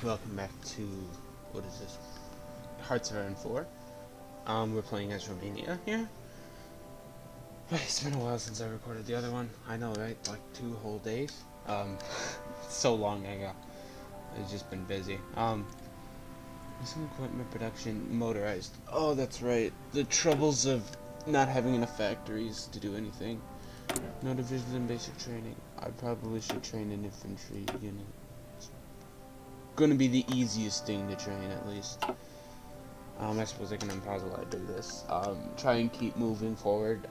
welcome back to, what is this, Hearts of Iron 4. We're playing as Romania here. It's been a while since I recorded the other one. I know, right? Like 2 whole days. So long ago. It's just been busy. Some equipment production, motorized. Oh, that's right. The troubles of not having enough factories to do anything. No divisions in basic training. I probably should train an infantry unit. It's gonna be the easiest thing to train, at least. I suppose I can unpause while I do this. Try and keep moving forward.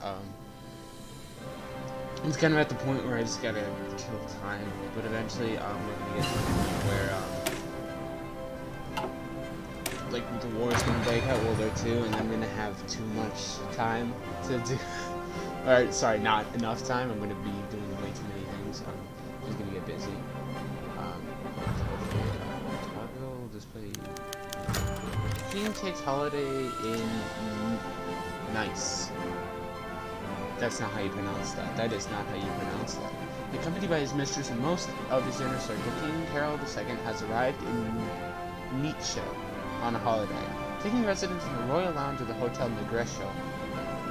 It's kind of at the point where I just gotta kill time, but eventually, we're gonna get to the point where, like, the war's gonna break out, World War II, and I'm gonna have too much time to do. Or, sorry, not enough time. I'm gonna be doing way too many things. I'm just gonna get busy. Toggle display. King takes holiday in nice. That's not how you pronounce that. That is not how you pronounce that. Accompanied by his mistress and most of his inner circle, King Carol II has arrived in Nietzsche on a holiday, taking residence in the royal lounge of the Hotel Negresco.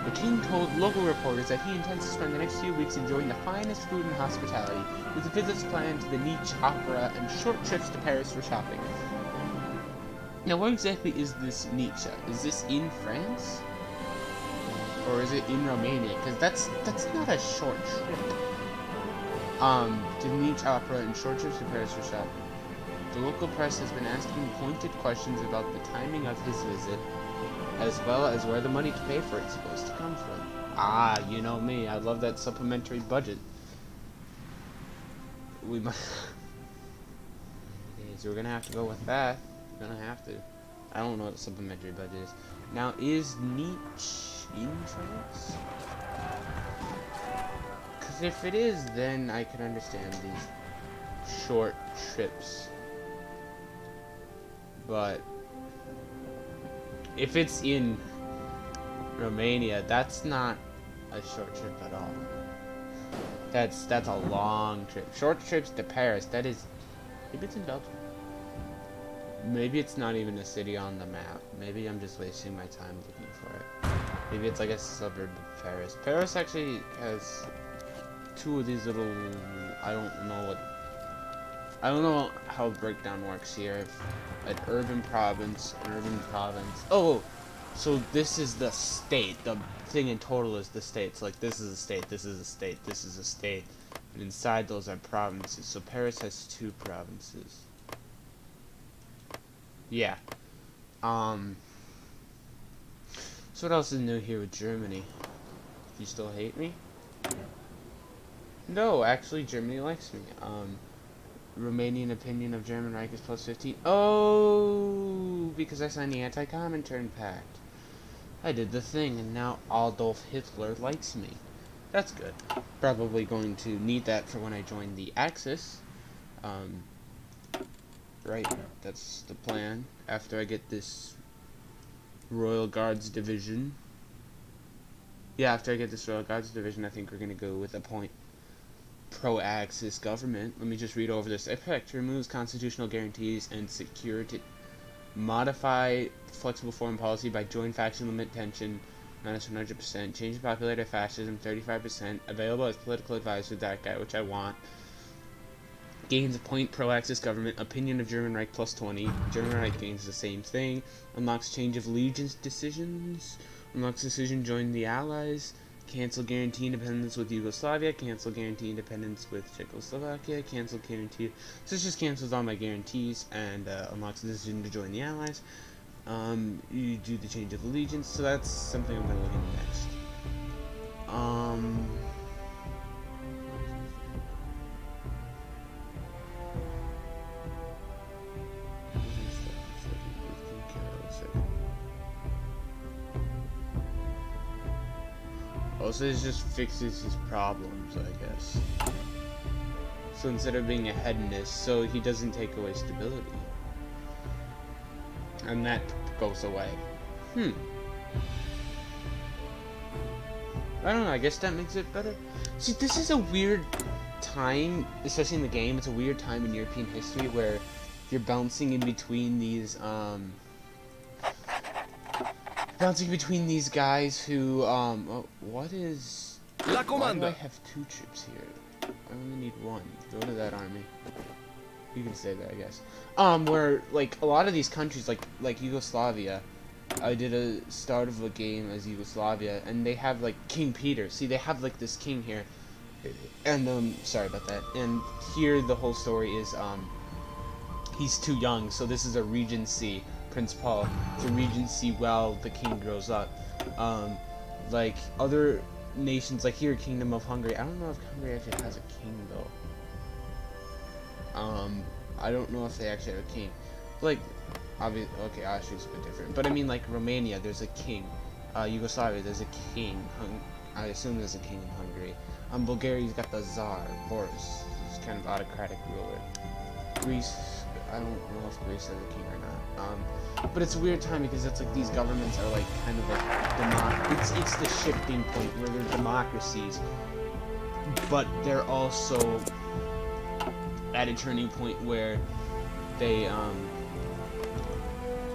The king told local reporters that he intends to spend the next few weeks enjoying the finest food and hospitality, with visits planned to the Nietzsche Opera and short trips to Paris for shopping. Now, where exactly is this Nietzsche? Is this in France? Or is it in Romania? Because that's not a short trip. To Nietzsche Opera and short trips to Paris for shopping. The local press has been asking pointed questions about the timing of his visit, as well as where the money to pay for it's supposed to come from. Ah, you know me, I love that supplementary budget. We might... So we're gonna have to go with that. We're gonna have to. I don't know what the supplementary budget is. Now, is Nietzsche in France? Because if it is, then I can understand these short trips. But if it's in Romania, that's not a short trip at all. That's a long trip. Short trips to Paris, that is... Maybe it's in Belgium. Maybe it's not even a city on the map. Maybe I'm just wasting my time looking for it. Maybe it's like a suburb of Paris. Paris actually has 2 of these little... I don't know how the breakdown works here. An urban province, Oh, so this is the state. The thing in total is the states. Like, this is a state, this is a state, this is a state. And inside those are provinces. So Paris has 2 provinces. Yeah. So what else is new here with Germany? Do you still hate me? No, actually Germany likes me. Romanian opinion of German Reich is plus 15. Oh, because I signed the Anti-Comintern Pact. I did the thing, and now Adolf Hitler likes me. That's good. Probably going to need that for when I join the Axis. Right, that's the plan. After I get this Royal Guards Division. Yeah, after I get this Royal Guards Division, I think we're going to go with a pro-Axis government. Let me just read over this. Effect removes constitutional guarantees and security. Modify flexible foreign policy by joint faction limit tension minus 100%. Change the populator fascism 35%. Available as political advisor, that guy, which I want. Gains a point pro-Axis government. Opinion of German Reich plus 20. German Reich gains the same thing. Unlocks change of allegiance decisions. Unlocks decision join the Allies. Cancel guarantee independence with Yugoslavia. Cancel guarantee independence with Czechoslovakia. Cancel guarantee. So this just cancels all my guarantees and unlocks the decision to join the Allies. You do the change of allegiance. So that's something I'm going to look into next. Oh, so this just fixes his problems, I guess. So instead of being a hedonist, so he doesn't take away stability. And that goes away. I don't know, I guess that makes it better. See, this is a weird time, especially in the game, it's a weird time in European history where you're bouncing in between these guys who oh, what is why do I have 2 troops here? I only need 1. Go to that army. You can say that, I guess. Where like a lot of these countries, like Yugoslavia, I did a start of a game as Yugoslavia, and they have like King Peter. See, they have like this king here, and sorry about that. And here the whole story is he's too young, so this is a regency. Prince Paul. It's a regency while the king grows up. Like other nations, like here, Kingdom of Hungary. I don't know if Hungary actually has a king though. I don't know if they actually have a king. Like, obviously, okay, Austria's a bit different. But I mean, like Romania, there's a king. Yugoslavia, there's a king. I assume there's a king in Hungary. Bulgaria's got the Tsar, Boris. He's kind of autocratic ruler. Greece, I don't know if Greece has a king or not. But it's a weird time because it's like these governments are like kind of like it's the shifting point where they're democracies, but they're also at a turning point where they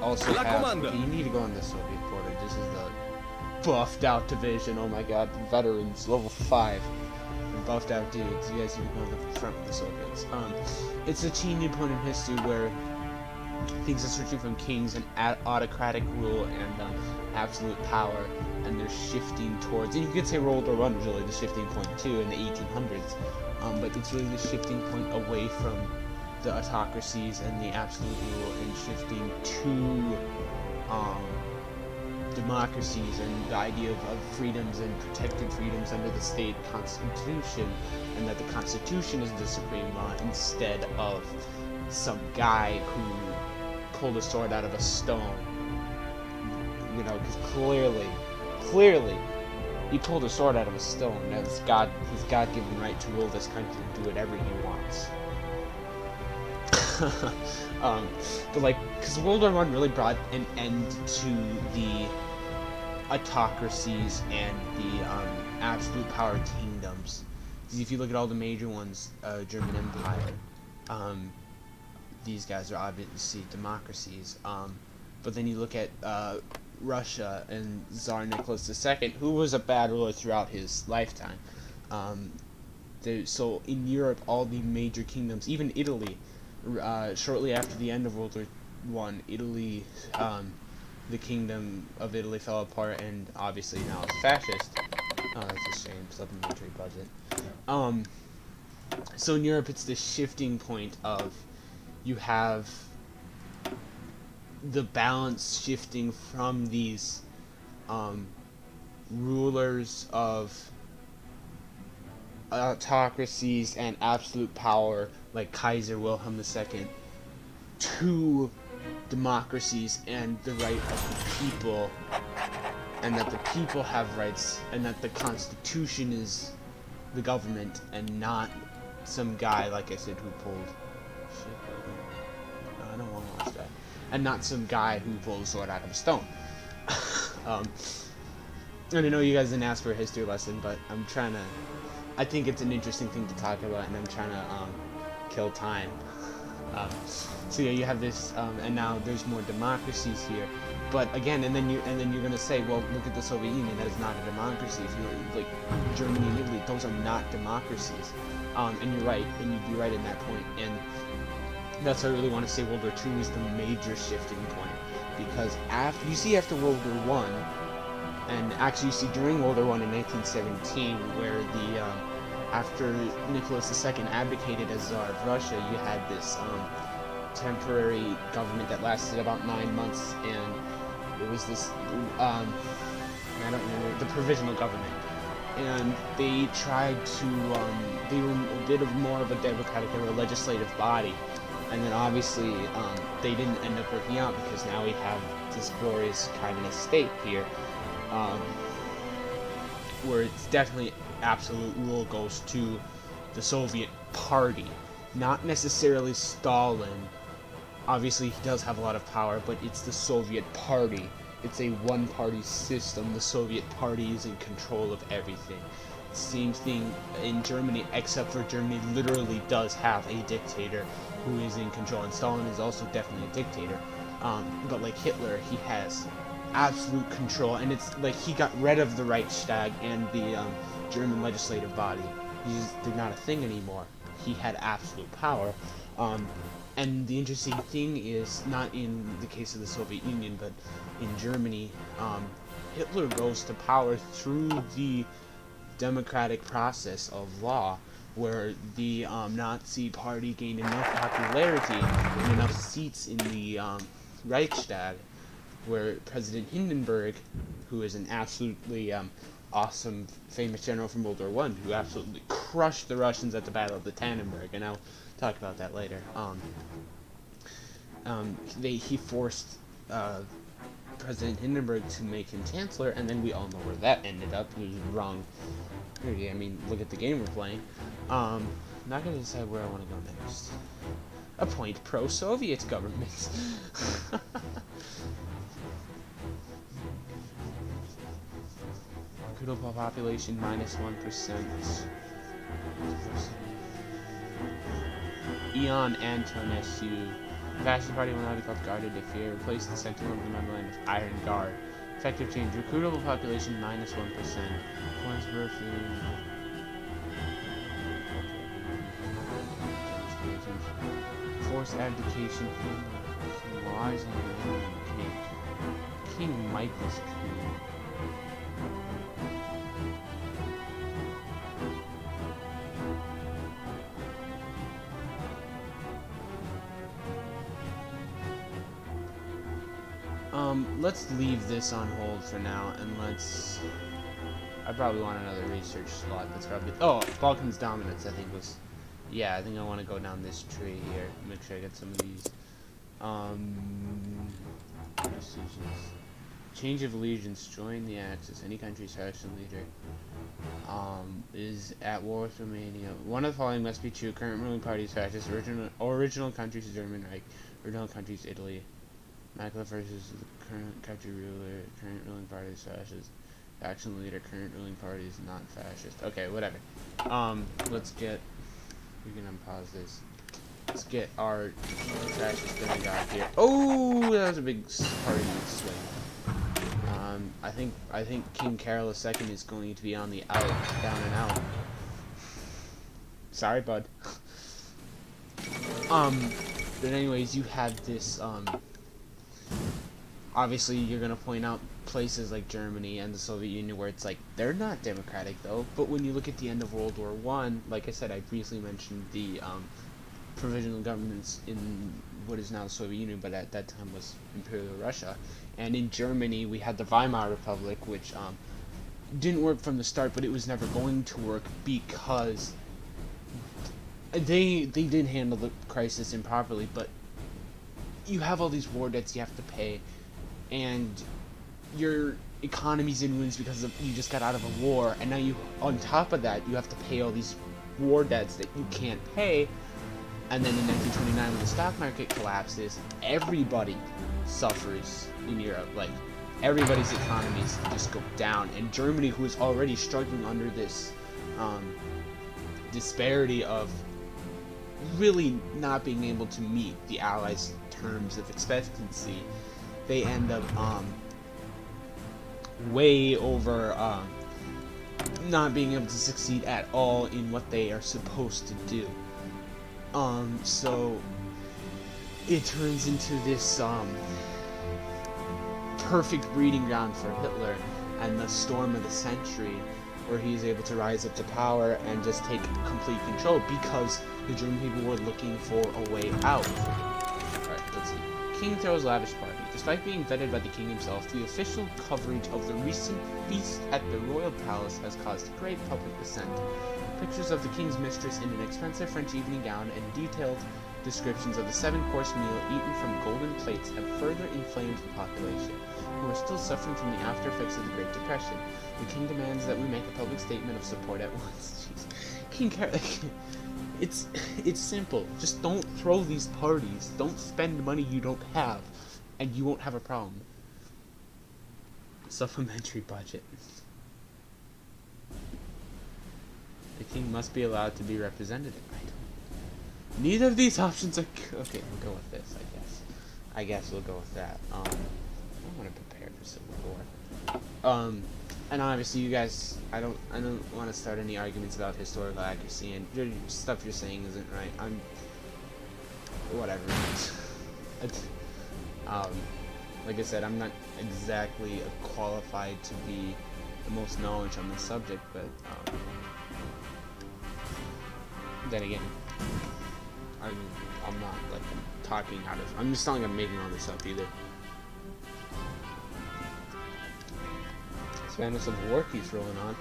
also have. Okay, you need to go on the Soviet border. This is the buffed out division. Oh my God, the veterans, level 5. Buffed out dudes. You guys need to go on the front with the Soviets. It's a changing point in history where things are switching from kings and autocratic rule and absolute power, and they're shifting towards. And you could say World War I was really the shifting point too in the 1800s, but it's really the shifting point away from the autocracies and the absolute rule and shifting to democracies and the idea of freedoms and protected freedoms under the state constitution, and that the constitution is the supreme law instead of some guy who pulled a sword out of a stone. You know, because clearly he pulled a sword out of a stone. That's his God-given right to rule this country and do whatever he wants. But like, because World War I really brought an end to the autocracies and the absolute power kingdoms. Because if you look at all the major ones, German Empire, these guys are obviously democracies. But then you look at Russia and Tsar Nicholas II, who was a bad ruler throughout his lifetime. So in Europe, all the major kingdoms, even Italy, shortly after the end of World War I, Italy, the kingdom of Italy fell apart, and obviously now it's fascist. Oh, that's a shame. Supplementary budget. So in Europe, it's this shifting point of you have the balance shifting from these rulers of autocracies and absolute power like Kaiser Wilhelm II to democracies and the right of the people, and that the people have rights, and that the Constitution is the government and not some guy, like I said, who pulled shit. No, I don't want to watch that. And not some guy who pulled a sword out of a stone. And I know you guys didn't ask for a history lesson, but I think it's an interesting thing to talk about, and I'm trying to kill time. So yeah, you have this, and now there's more democracies here. But again, and then you're gonna say, well, look at the Soviet Union. That is not a democracy. If you like Germany and Italy, those are not democracies. And you're right, and you'd be right in that point. And that's why I really want to say World War II is the major shifting point, because after World War I, and actually you see during World War I in 1917, where the after Nicholas II abdicated as Tsar of Russia, you had this temporary government that lasted about 9 months, and it was this I don't remember, the provisional government, and they tried to they were a bit of more of a democratic, they were a legislative body, and then obviously they didn't end up working out, because now we have this glorious communist state here, where it's definitely absolute rule goes to the Soviet Party, not necessarily Stalin. Obviously, he does have a lot of power, but it's the Soviet Party. It's a one-party system. The Soviet Party is in control of everything. same thing in Germany, except for Germany literally does have a dictator who is in control, and Stalin is also definitely a dictator. But like Hitler, he has absolute control, and it's like he got rid of the Reichstag and the German legislative body. They're not a thing anymore. He had absolute power. And the interesting thing is, not in the case of the Soviet Union, but in Germany, Hitler rose to power through the democratic process of law, where the Nazi party gained enough popularity and enough seats in the Reichstag, where President Hindenburg, who is an absolutely awesome, famous general from World War I, who absolutely crushed the Russians at the Battle of the Tannenberg, and I'll talk about that later. He forced President Hindenburg to make him chancellor, and then we all know where that ended up. He was wrong. I mean, look at the game we're playing. Not gonna decide where I want to go next. Appoint pro-Soviet government. Critical population -1%. Ion Antonescu. The fascist party will now be called Garde de Fer. Replace the Sentinel of the Motherland with Iron Guard. Effective change. Recruitable population -1%. Coins birth. Forced abdication. Wise and King Michael's coup. Let's leave this on hold for now, and let's... I probably want another research slot. That's probably... Oh, Balkans Dominance, I think was... Yeah, I think I want to go down this tree here. Make sure I get some of these. Decisions. Change of allegiance. Join the Axis. Any country's faction leader is at war with Romania. One of the following must be true. Current ruling party is fascist. Original country is German Reich. Original country is Italy. Michael versus the current country ruler. Current ruling party is fascist. Faction leader. Current ruling party is not fascist. Okay, whatever. Let's get... We can unpause this. Let's get our fascist demigod here. Oh, that was a big party swing. I think King Carol II is going to be on the out, down and out. Sorry, bud. But anyways, you have this, obviously you're gonna point out places like Germany and the Soviet Union where it's like, they're not democratic though, but when you look at the end of World War I, like I said, I briefly mentioned the, provisional governments in what is now the Soviet Union, but at that time was Imperial Russia. And in Germany, we had the Weimar Republic, which didn't work from the start, but it was never going to work because they did handle the crisis improperly. But you have all these war debts you have to pay, and your economy's in ruins because you just got out of a war, and now on top of that, you have to pay all these war debts that you can't pay. And then in 1929, when the stock market collapses, everybody suffers in Europe. Like, everybody's economies just go down. And Germany, who is already struggling under this disparity of really not being able to meet the Allies' terms of expectancy, they end up way over not being able to succeed at all in what they are supposed to do. So it turns into this perfect breeding ground for Hitler and the storm of the century, where he's able to rise up to power and just take complete control because the German people were looking for a way out. Alright, let's see. King throws lavish party. Despite being vetted by the king himself, the official coverage of the recent feast at the royal palace has caused great public dissent. Pictures of the king's mistress in an expensive French evening gown and detailed descriptions of the 7-course meal eaten from golden plates have further inflamed the population, who are still suffering from the after effects of the Great Depression. The king demands that we make a public statement of support at once. Jeez. King Carol, it's simple. Just don't throw these parties. Don't spend money you don't have, and you won't have a problem. Supplementary budget. The king must be allowed to be representative. Neither of these options are okay. We'll go with this, I guess. I guess we'll go with that. I want to prepare for Civil War. And obviously, you guys, I don't want to start any arguments about historical accuracy, and stuff you're saying isn't right. Whatever. Like I said, I'm not exactly qualified to be the most knowledge on the subject, but then again, I'm not like talking out of. I'm just not like I'm making all this up either. Spanish Civil War keeps rolling on.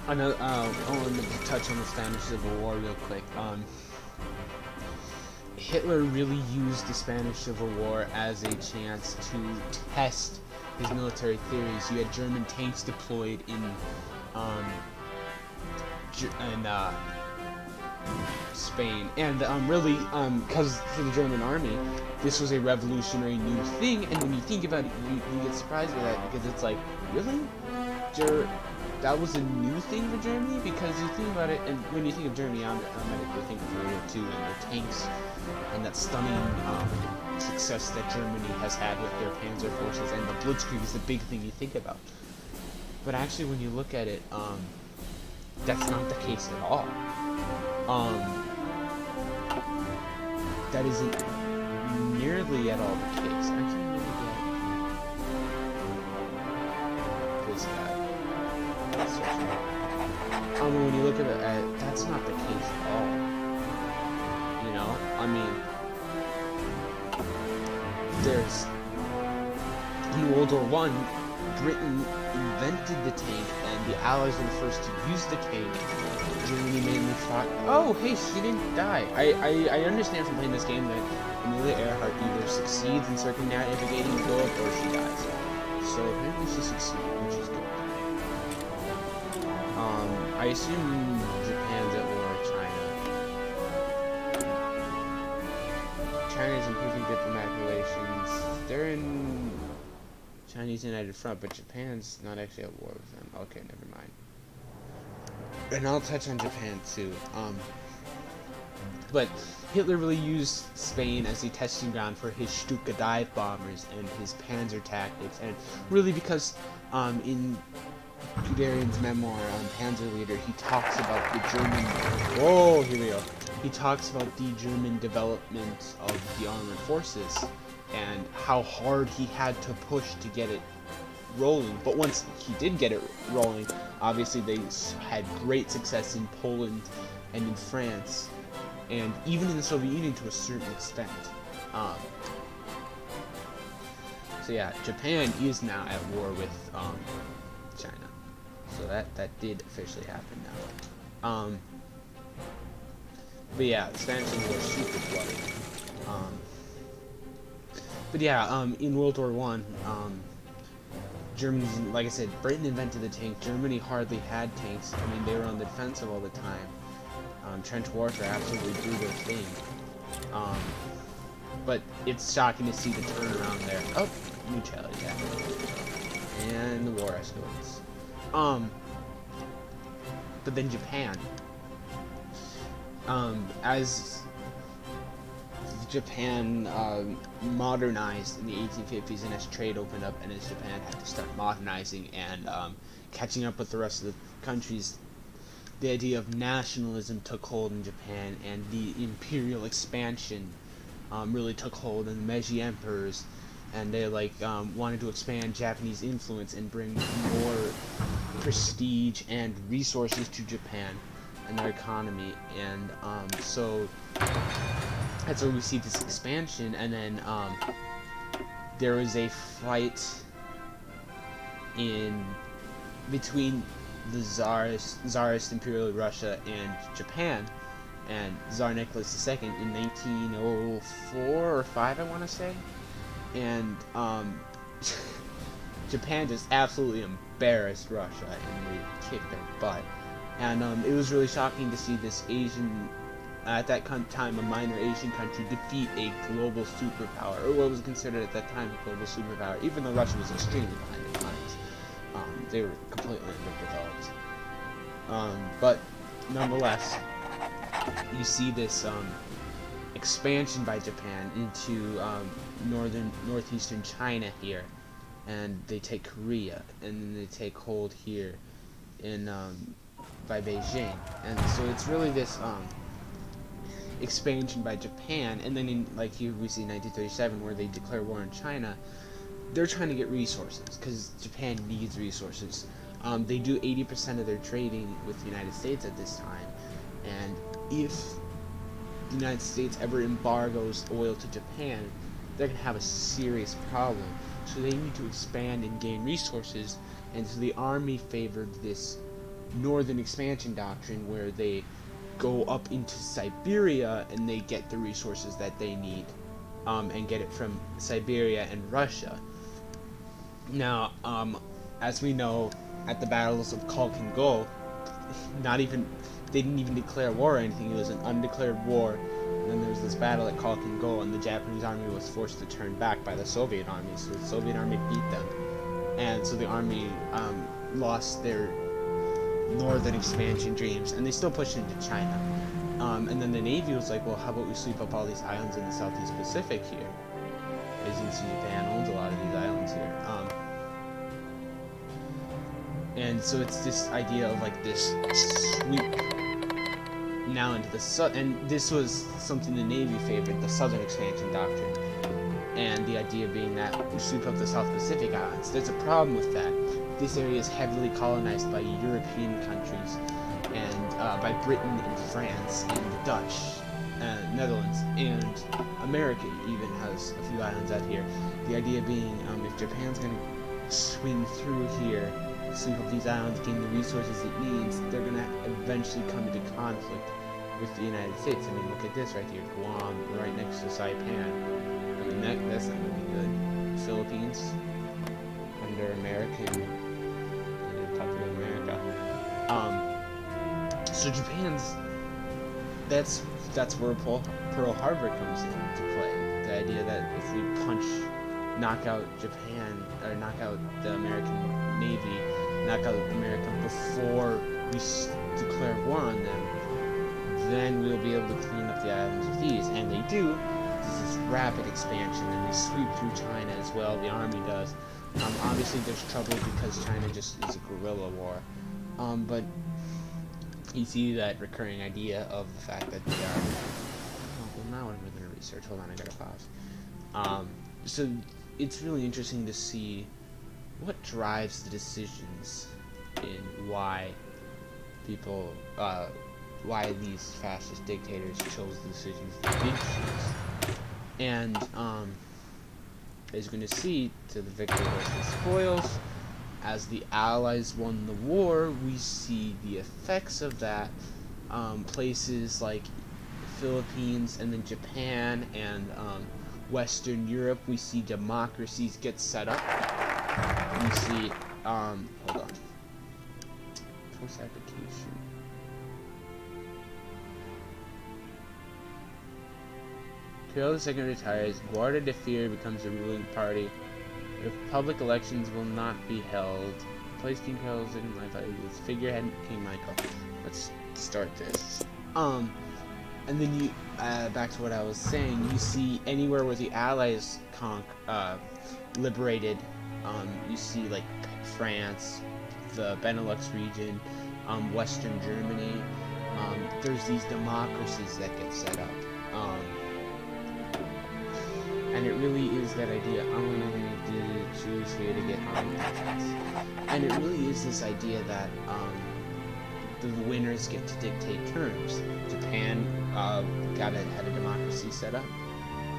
I want to touch on the Spanish Civil War real quick. Hitler really used the Spanish Civil War as a chance to test his military theories. You had German tanks deployed in Spain, and really, because for the German army, this was a revolutionary new thing. And when you think about it, you get surprised by that, because it's like, really, that was a new thing for Germany? Because you think about it, and when you think of Germany, I automatically think of World War II and their tanks, and that stunning success that Germany has had with their panzer forces, and the Blitzkrieg is the big thing you think about. But actually, when you look at it, that's not the case at all. That isn't nearly at all the case. Actually, let me get this guy. When you look at it, that's not the case at all. You know, I mean, there's in World War I, Britain invented the tank, and the Allies were the first to use the tank. Germany mainly fought. Oh, hey, she didn't die. I understand from playing this game that Amelia Earhart either succeeds in circumnavigating Europe or she dies. So apparently she succeeded, which is good. I assume Japan's at war with China. China's improving diplomatic relations. They're in Chinese United Front, but Japan's not actually at war with them. Okay, never mind. And I'll touch on Japan too. But Hitler really used Spain as a testing ground for his Stuka dive bombers and his Panzer tactics, and really because in Guderian's memoir on Panzer Leader, he talks about the German. Whoa, here we go. He talks about the German development of the armored forces and how hard he had to push to get it rolling. But once he did get it rolling, obviously they had great success in Poland and in France, and even in the Soviet Union to a certain extent. So yeah, Japan is now at war with China. So that did officially happen now. But yeah, the Spanish Civil War is super bloody. But yeah, in World War I, Germany, like I said, Britain invented the tank. Germany hardly had tanks. I mean, they were on the defensive all the time. Trench warfare absolutely do their thing. But it's shocking to see the turnaround there. Oh, neutrality, yeah. And the war escalates. But then Japan. As Japan modernized in the 1850s, and as trade opened up, and as Japan had to start modernizing and catching up with the rest of the countries, the idea of nationalism took hold in Japan, and the imperial expansion really took hold, and the Meiji emperors, and they wanted to expand Japanese influence and bring more prestige and resources to Japan and their economy, and so that's where we see this expansion. And then there was a fight in between the Tsarist Imperial Russia and Japan, and Tsar Nicholas II in 1904 or 5, I want to say, and Japan just absolutely embarrassed Russia, and they kicked their butt. And it was really shocking to see this Asian, at that time a minor Asian country, defeat a global superpower, or what was considered at that time a global superpower, even though Russia was extremely behind the times. They were completely underdeveloped. But nonetheless, you see this expansion by Japan into northeastern China here, and they take Korea, and then they take hold here in by Beijing, and so it's really this expansion by Japan, and then in, like here we see 1937 where they declare war on China. They're trying to get resources because Japan needs resources. They do 80% of their trading with the United States at this time, and if the United States ever embargoes oil to Japan, they're going to have a serious problem. So they need to expand and gain resources, and so the army favored this northern expansion doctrine where they go up into Siberia and they get the resources that they need, and get it from Siberia and Russia. Now, as we know, at the battles of Kalk and Go, they didn't even declare war or anything. It was an undeclared war. And then there was this battle at Kalk and Go, and the Japanese army was forced to turn back by the Soviet army. So the Soviet army beat them, and so the army lost their northern expansion dreams, and they still pushed into China. And then the Navy was like, well, how about we sweep up all these islands in the Southeast Pacific here? As you can see, Japan owns a lot of these islands here. And so it's this idea of like this sweep now into the and this was something the Navy favored, the Southern Expansion Doctrine, and the idea being that we sweep up the South Pacific Islands. There's a problem with that. This area is heavily colonized by European countries, and by Britain and France and the Dutch, Netherlands, and America even has a few islands out here. The idea being, if Japan's going to swing through here, sweep up these islands, gain the resources it needs, they're going to eventually come into conflict with the United States. I mean, look at this right here, Guam, right next to Saipan. I mean, that's not going to be good. Philippines, under American, Republic of America. So Japan's, that's where Pearl Harbor comes into play. The idea that if we knock out Japan, or knock out the American Navy, knock out America before we declare war on them, then we'll be able to clean up the islands with ease. And they do. There's this rapid expansion, and they sweep through China as well. The army does. Obviously, there's trouble because China just is a guerrilla war. But you see that recurring idea of the fact that they are. Well, now what am I going to research? Hold on, I gotta pause. So it's really interesting to see what drives the decisions in why people, why these fascist dictators chose the decisions they did choose. And as you're going to see, to the victor goes the spoils. As the Allies won the war, we see the effects of that. Places like Philippines and then Japan and Western Europe, we see democracies get set up. We see, hold on. Post-application. Carol II retires, Guarda de Fear becomes the ruling party. If public elections will not be held, replace King Carol II as figurehead King Michael. Let's start this. And then you, back to what I was saying, you see anywhere where the Allies liberated, you see like France, the Benelux region, Western Germany, there's these democracies that get set up. And it really is that idea, I'm going to choose here to get on assets. And it really is this idea that the winners get to dictate terms. Japan had a democracy set up.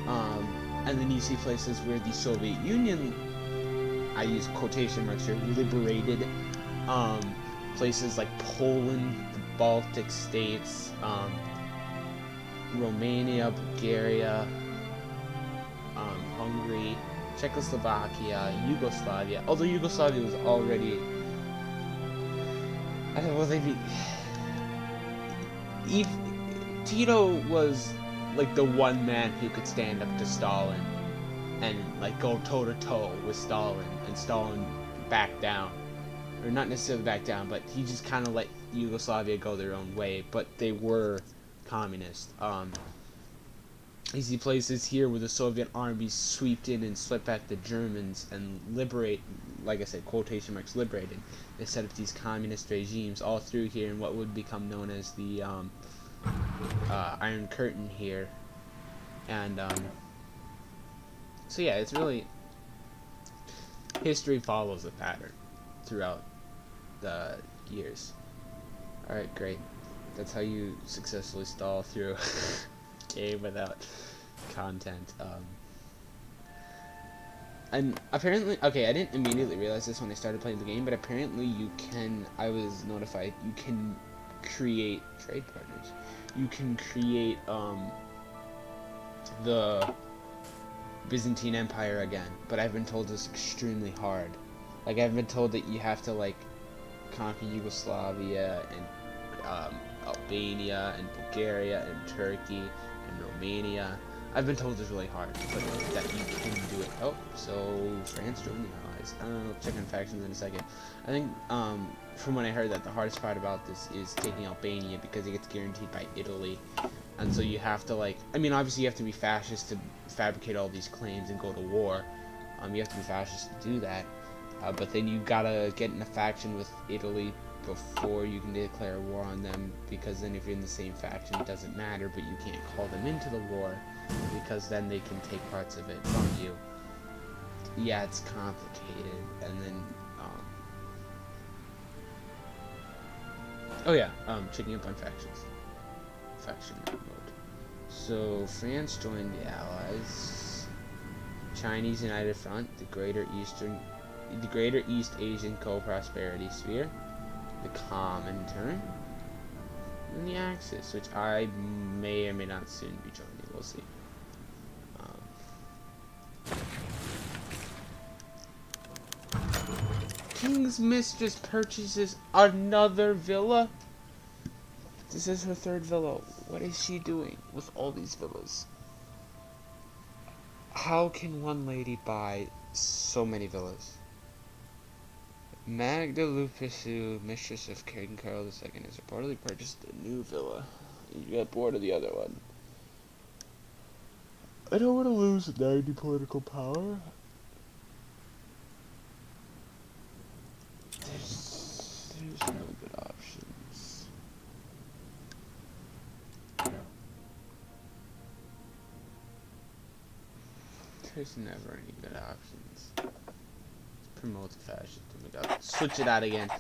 And then you see places where the Soviet Union, I use quotation marks here, liberated. Places like Poland, the Baltic states, Romania, Bulgaria, Hungary, Czechoslovakia, Yugoslavia. Although Yugoslavia was already, Tito was like the one man who could stand up to Stalin and like go toe to toe with Stalin, and Stalin backed down, or not necessarily backed down, but he just kind of Yugoslavia go their own way, but they were communist. Easy places here where the Soviet armies swept in and swept back the Germans and liberate, like I said, quotation marks, liberated. They set up these communist regimes all through here in what would become known as the Iron Curtain here. And so yeah, it's really, history follows a pattern throughout the years. Alright, great. That's how you successfully stall through game without content. And apparently, okay, I didn't immediately realize this when I started playing the game, but apparently you can, I was notified, you can create trade partners. You can create the Byzantine Empire again, but I've been told it's extremely hard. Like, I've been told that you have to, like, conquer Yugoslavia and Albania and Bulgaria and Turkey and Romania. I've been told it's really hard, but that you can do it. Oh, so France joined the Allies. I'll check on factions in a second. I think, from what I heard, that the hardest part about this is taking Albania because it gets guaranteed by Italy. And so you have to, like, I mean, obviously you have to be fascist to fabricate all these claims and go to war. You have to be fascist to do that. But then you gotta get in a faction with Italy before you can declare war on them, because then if you're in the same faction it doesn't matter, but you can't call them into the war because then they can take parts of it from you. Yeah, it's complicated. And then oh yeah, checking up on factions. Faction mode. So France joined the Allies. Chinese United Front, the Greater East Asian Co-Prosperity Sphere, the Comintern, and the Axis, which I may or may not soon be joining. We'll see. King's Mistress purchases another villa. This is her third villa. What is she doing with all these villas? How can one lady buy so many villas? Magda Lupisu, Mistress of King Carol II, has reportedly purchased a new villa. You got bored of the other one. I don't want to lose 90 political power. There's no good options. There's never any good options. Promote the fascism. We got switch it out again.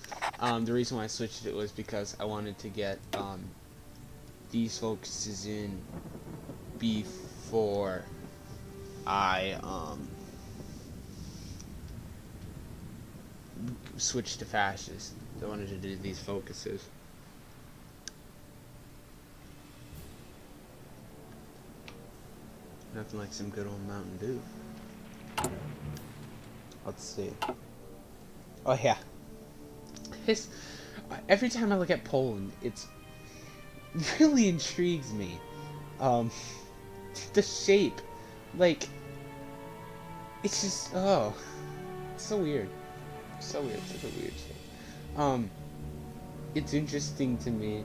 The reason why I switched it was because I wanted to get these focuses in before I switched to fascist. I wanted to do these focuses. Nothing like some good old Mountain Dew. Let's see. Oh yeah. Every time I look at Poland, it's really intrigues me. The shape, like, it's just, oh, it's so weird. So weird, such a weird shape. It's interesting to me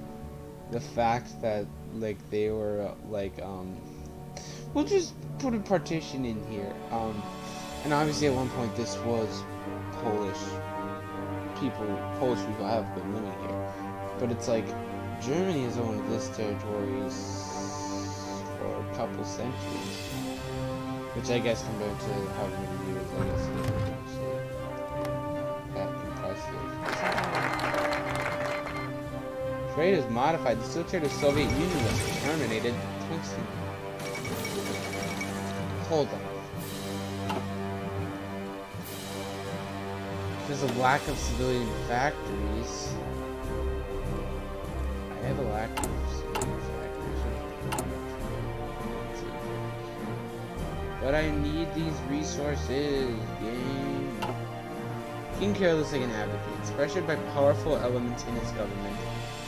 the fact that, like, they were like, we'll just put a partition in here. And obviously at one point this was Polish people have been living here. But it's like, Germany has owned this territory for a couple centuries. Which I guess compared to how many years, I guess it isn't actually that impressive. Trade is modified. The steel trade of the Soviet Union was terminated. Hold on. There's a lack of civilian factories. I have a lack of civilian factories. But I need these resources, game. King Carol II advocates. Pressured by powerful elements in his government,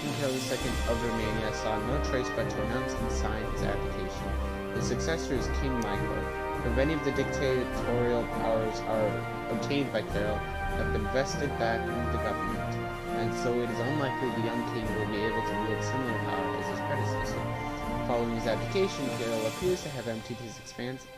King Carol II of Romania saw no choice but to announce and sign his abdication. His successor is King Michael. But many of the dictatorial powers are obtained by Carol have been vested back into the government, and so it is unlikely the young king will be able to wield similar power as his predecessor. Following his abdication, Kirill appears to have emptied his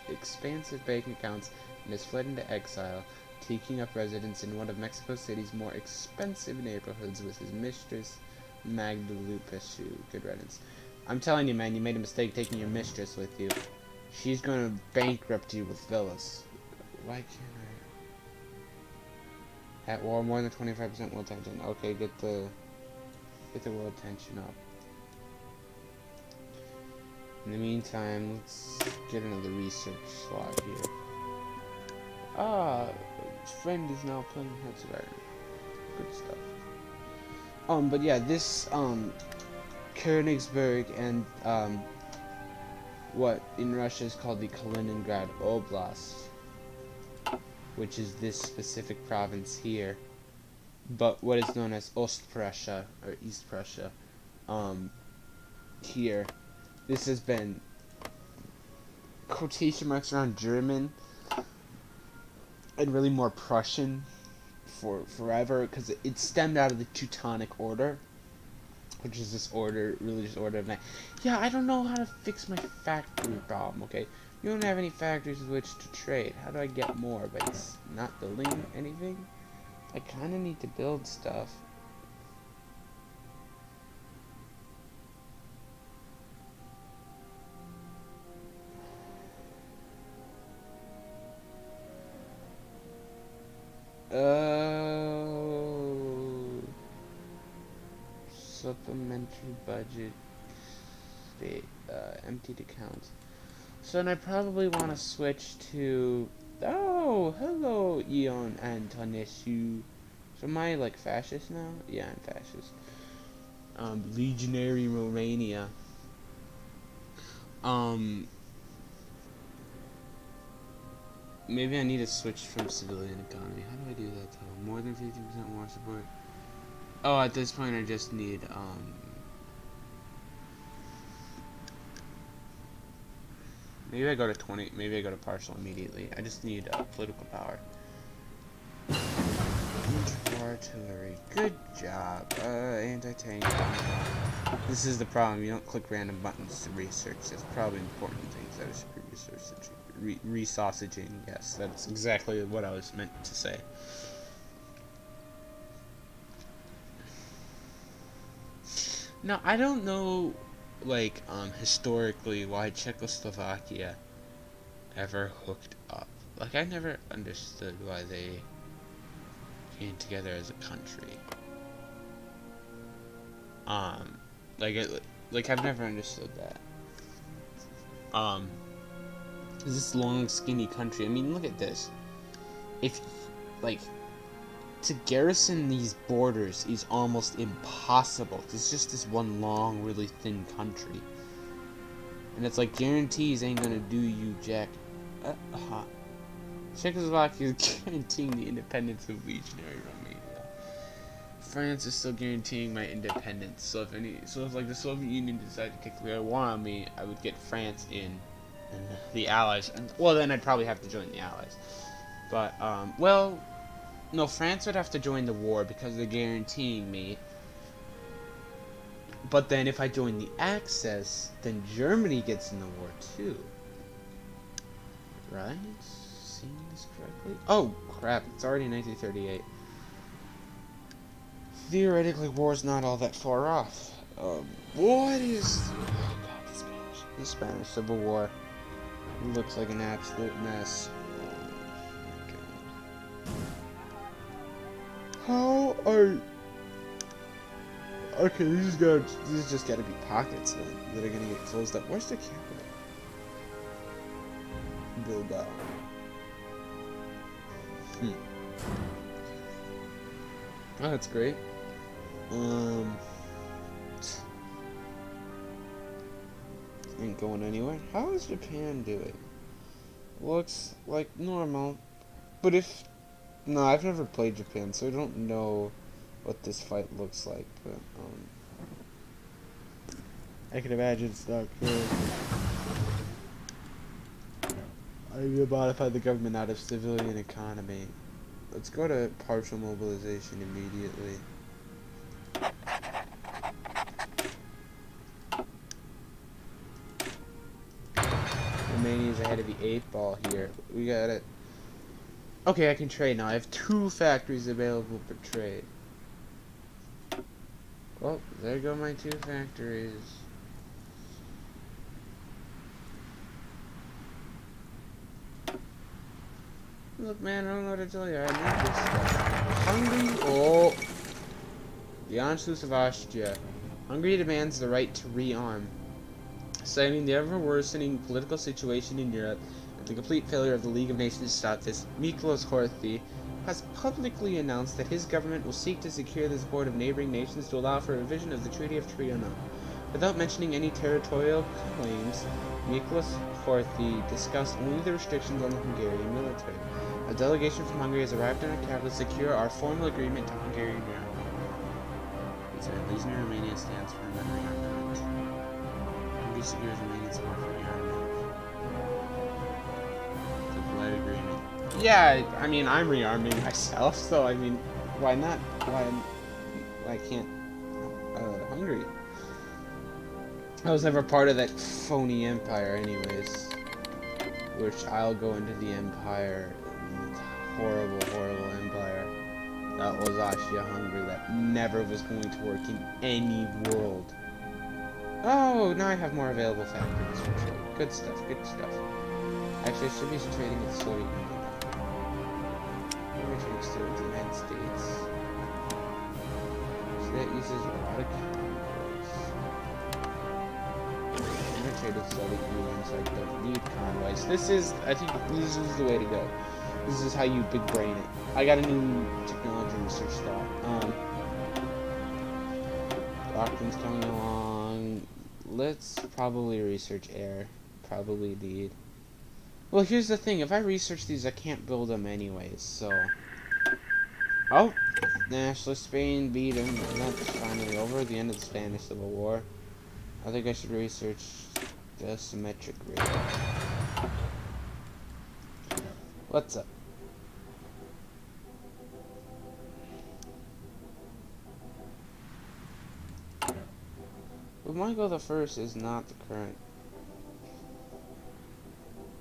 expansive bank accounts and has fled into exile, taking up residence in one of Mexico City's more expensive neighborhoods with his mistress, Magda Lupescu. Good riddance. I'm telling you, man, you made a mistake taking your mistress with you. She's gonna bankrupt you with villas. Why can't I? At war, more than 25% world tension. Okay, get the world tension up. In the meantime, let's get another research slot here. Ah, friend is now playing Hearts of Iron. Good stuff. But yeah, this Königsberg and what in Russia is called the Kaliningrad Oblast, which is this specific province here, but what is known as Ost Prussia or East Prussia, here. This has been quotation marks around German and really more Prussian for forever, because it stemmed out of the Teutonic Order, which is this order, religious order of man. Yeah, I don't know how to fix my factory problem, okay? You don't have any factories with which to trade. How do I get more? But it's not building anything? I kind of need to build stuff. Supplementary budget, emptied accounts. So then I probably want to switch to, oh, hello, Ion Antonescu. So am I, like, fascist now? Yeah, I'm fascist. Legionary Romania. Maybe I need to switch from civilian economy. How do I do that, though? More than 50% war support? Oh, at this point I just need, maybe I go to 20, maybe I go to partial immediately. I just need, political power. Artillery. Good job. Anti-tank. This is the problem. You don't click random buttons to research. That's probably important things that I should be researching. Resausaging. Yes, that's exactly what I was meant to say. Now, I don't know, like, historically why Czechoslovakia ever hooked up. Like, I never understood why they came together as a country. Like I've never understood that. This long, skinny country. I mean, look at this. If, like, to garrison these borders is almost impossible. It's just this one long, really thin country. And it's like, guarantees ain't gonna do you jack. Czechoslovakia is guaranteeing the independence of legionary Romania. France is still guaranteeing my independence. So if like the Soviet Union decided to declare war on me, I would get France in, and the Allies. And, well, then I'd probably have to join the Allies. But well, no, France would have to join the war because they're guaranteeing me. But then if I join the Axis, then Germany gets in the war too. Right? Seeing this correctly? Oh crap! It's already 1938. Theoretically, war's not all that far off. What is? Oh god, the Spanish. The Spanish Civil War looks like an absolute mess. How are? Okay, these just gotta be pockets then that are gonna get closed up. Where's the capital? Bilbao. Oh, that's great. Ain't going anywhere. How is Japan doing? Looks like normal. But if... No, I've never played Japan, so I don't know what this fight looks like, but, I can imagine it's not good. I need to modify the government out of civilian economy. Let's go to partial mobilization immediately. Romania's ahead of the 8-ball here. We got it. Okay, I can trade now. I have 2 factories available for trade. Well, there go my 2 factories. Look, man, I don't know what to tell you. I need this stuff. Hungary. Oh. The Anschluss of Austria. Hungary demands the right to rearm, citing the ever-worsening political situation in Europe and the complete failure of the League of Nations to stop this. Miklos Horthy has publicly announced that his government will seek to secure the support of neighboring nations to allow for a revision of the Treaty of Trianon. Without mentioning any territorial claims, Miklos Horthy discussed only the restrictions on the Hungarian military. A delegation from Hungary has arrived in our capital to secure our formal agreement to Hungarian rearmament. Leaving Romania stands for non-rearmament. Hungary secures Romanian support for rearmament. The polite agreement. Yeah, I mean, I'm rearming myself, so I mean, why not? Why can't Hungary? I was never part of that phony empire, anyways. Which I'll go into the empire. Horrible, horrible empire. That was Austria-Hungary. That never was going to work in any world. Oh, now I have more available factories for trade. Good stuff, good stuff. Actually, I should be trading with the Soviet Union now. We're trading still with the United States. So that uses a lot of convoys. I'm gonna trade with the Soviet Union so I don't need convoys. This is, I think, this is the way to go. This is how you big brain it. I got a new technology research thought. Doctrine's coming along. Let's probably research air. Probably need. Well, here's the thing. If I research these, I can't build them anyways, so. Oh! Nationalist Spain beat him. And that's finally over. The end of the Spanish Civil War. I think I should research the symmetric radar. What's up? But Michael the First is not the current.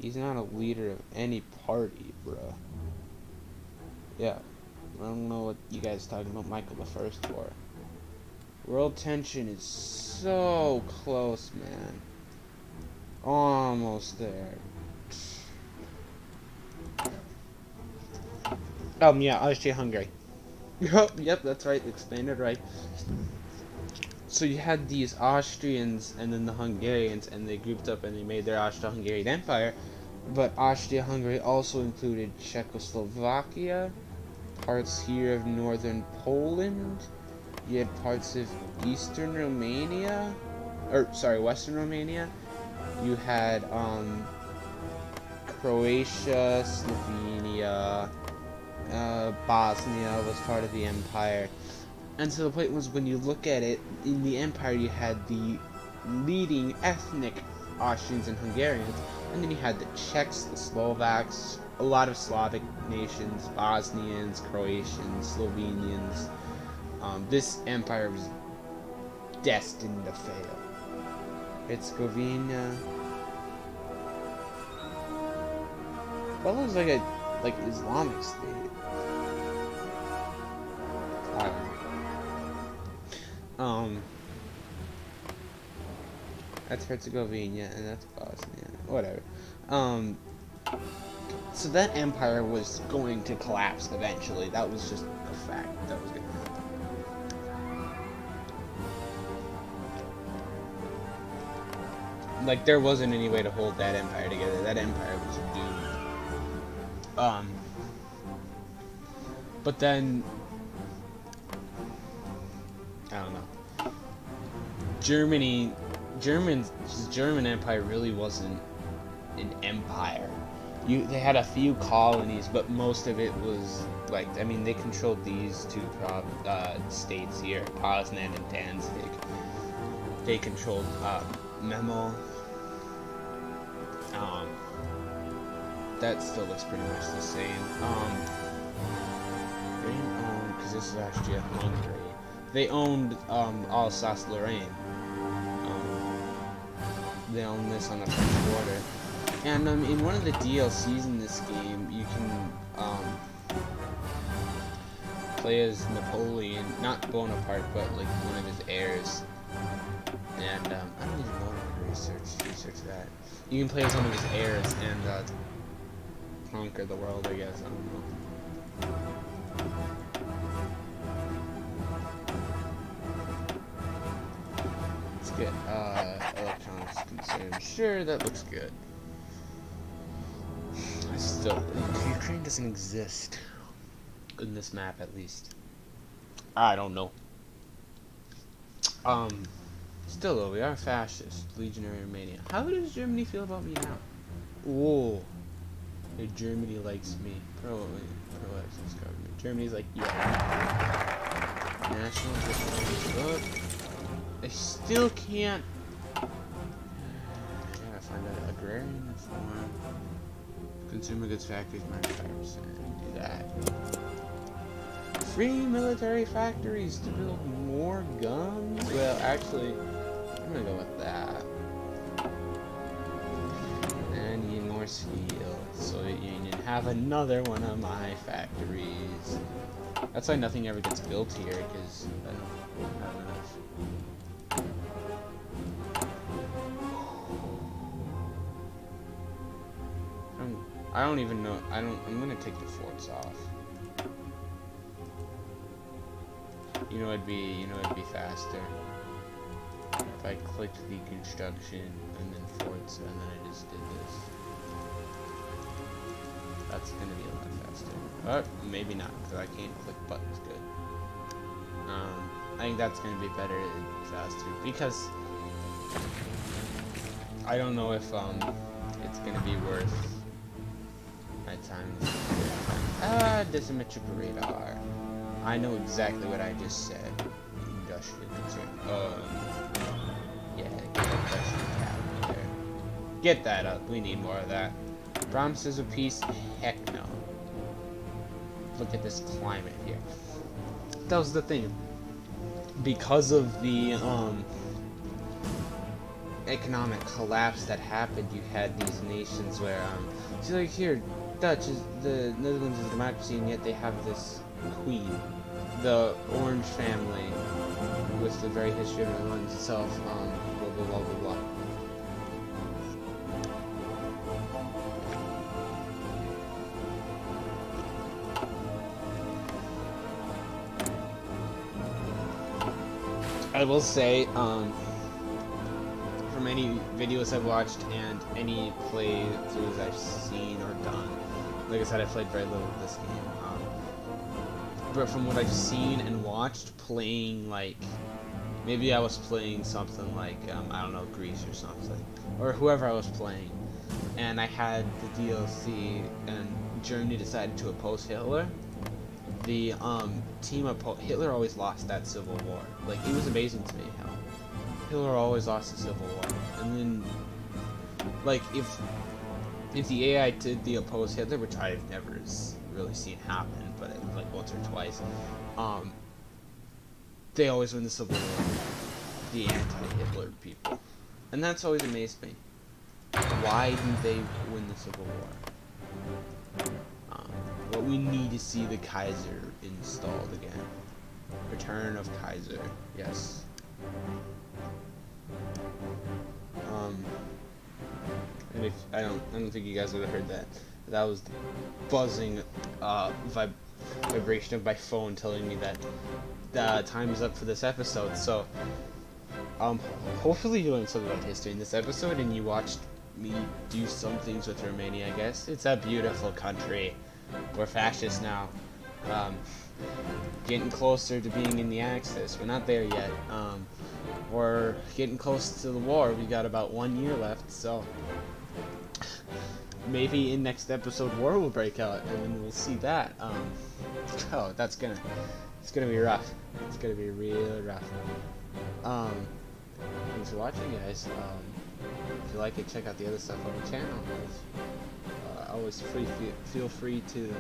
He's not a leader of any party, bruh. Yeah. I don't know what you guys are talking about Michael the First for. World tension is so close, man. Almost there. Yeah, Austria-Hungary. Yep, that's right, expanded right. So you had these Austrians and then the Hungarians, and they grouped up and they made their Austro-Hungarian Empire. But Austria-Hungary also included Czechoslovakia, parts here of northern Poland. You had parts of eastern Romania, western Romania. You had Croatia, Slovenia. Bosnia was part of the empire. And so the point was, when you look at it, in the empire you had the leading ethnic Austrians and Hungarians, and then you had the Czechs, the Slovaks, a lot of Slavic nations, Bosnians, Croatians, Slovenians. This empire was destined to fail. Herzegovina. That looks like a Islamic state. I don't know. That's Herzegovina and that's Bosnia. Whatever. So that empire was going to collapse eventually. That was just a fact that was going to happen. Like, there wasn't any way to hold that empire together. That empire was doomed. But then, I don't know. German Empire really wasn't an empire. They had a few colonies, but most of it was like, I mean, they controlled these two states here, Poznan and Danzig. They controlled Memo. That still looks pretty much the same. Because this is actually Hungary. They owned Alsace-Lorraine. They own this on the French border. And in one of the DLCs in this game, you can play as Napoleon, not Bonaparte, but like one of his heirs. And I don't even know how to research that. You can play as one of his heirs and conquer the world, I guess. I don't know. Let's get electronics concern. Sure, that looks good. Ukraine doesn't exist in this map, at least. I don't know. Still though, we are fascist, legionary Romania. How does Germany feel about me now? Whoa. Hey, Germany likes me. Pro-access government. Germany's like, yeah. National defense. Look. I still can't. I gotta find out. Agrarian reform. Consumer goods factories, -5%. Do that. Free military factories to build more guns? Well, actually, I'm gonna go with that. And need more steel. Soviet Union, have another one of my factories. That's why nothing ever gets built here, because I don't have enough. I don't even know. I'm gonna take the forts off. You know it'd be faster if I clicked the construction and then forts and then I just did this. That's gonna be a lot faster. But maybe not, because I can't click buttons good. I think that's gonna be better and faster, because I don't know if it's gonna be worth my time. Disymmetric radar. I know exactly what I just said. Industrial concern. Yeah, get that industrial cabinet there. Get that up. We need more of that. Promises of peace? Heck no. Look at this climate here. That was the thing. Because of the economic collapse that happened, you had these nations where see, like here, Dutch is the Netherlands is a democracy, and yet they have this queen, the Orange family, with the very history of the Netherlands itself. Blah blah blah blah blah. I will say, from any videos I've watched and any playthroughs I've seen or done, like I said, I played very little of this game, but from what I've seen and watched, playing, like, maybe I was playing something like, I don't know, Greece or something, or whoever I was playing, and I had the DLC, and Germany decided to oppose Hitler. The team Hitler always lost that civil war. Like, it was amazing to me how Hitler always lost the civil war. And then, like, if the AI did the oppose Hitler, which I've never really seen happen, but like once or twice, they always win the civil war. The anti-Hitler people, and that's always amazed me. Why do they win the civil war? But we need to see the Kaiser installed again. Return of Kaiser. Yes. And if I don't think you guys would have heard that. That was the buzzing vibration of my phone telling me that time is up for this episode. So hopefully you learned something about history in this episode, and you watched me do some things with Romania. I guess it's a beautiful country. We're fascists now. Getting closer to being in the Axis. We're not there yet. We're getting close to the war. We got about 1 year left, so maybe in next episode war will break out, and then we'll see that. Oh, it's gonna be rough. It's gonna be real rough. Thanks for watching, guys. If you like it, check out the other stuff on the channel. Always feel free to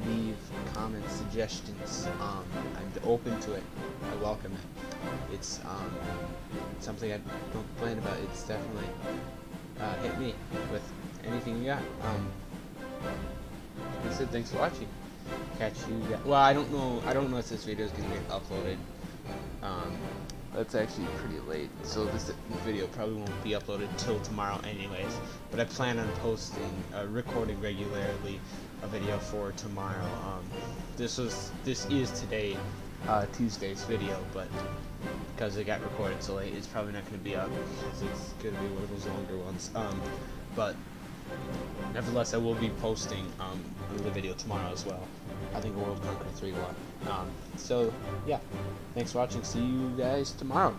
leave comments, suggestions. I'm open to it. I welcome it. It's something I don't complain about. It's definitely hit me with anything you got. Like I said, thanks for watching. Catch you guys. Well, I don't know if this video is gonna get uploaded. That's actually pretty late, so this video probably won't be uploaded till tomorrow anyways, but I plan on recording regularly a video for tomorrow. This is today, Tuesday's video, but because it got recorded so late, it's probably not going to be up, because it's going to be one of those longer ones. But nevertheless, I will be posting the video tomorrow as well. I think World Conquer 3 won. So yeah, thanks for watching. See you guys tomorrow.